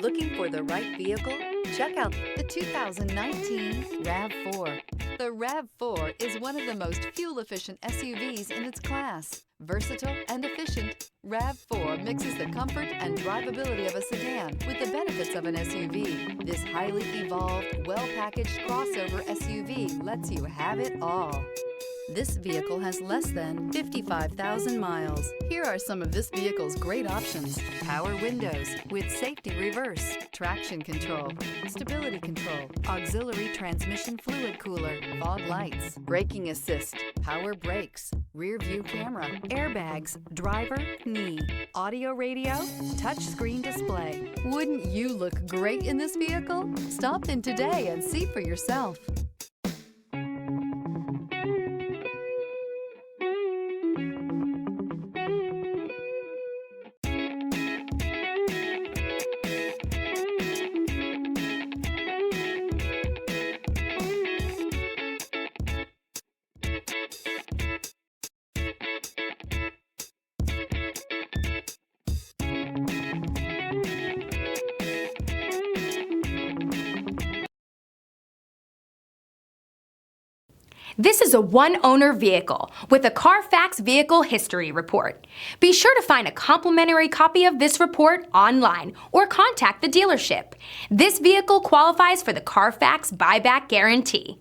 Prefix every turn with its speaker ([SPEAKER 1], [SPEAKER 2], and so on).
[SPEAKER 1] Looking for the right vehicle? Check out the 2019 RAV4. The RAV4 is one of the most fuel-efficient SUVs in its class. Versatile and efficient, RAV4 mixes the comfort and drivability of a sedan with the benefits of an SUV. This highly evolved, well-packaged crossover SUV lets you have it all. This vehicle has less than 55,000 miles. Here are some of this vehicle's great options: power windows with safety reverse, traction control, stability control, auxiliary transmission fluid cooler, fog lights, braking assist, power brakes, rear view camera, airbags, driver, knee, audio radio, touchscreen display. Wouldn't you look great in this vehicle? Stop in today and see for yourself.
[SPEAKER 2] This is a one-owner vehicle with a Carfax Vehicle History Report. Be sure to find a complimentary copy of this report online or contact the dealership. This vehicle qualifies for the Carfax Buyback Guarantee.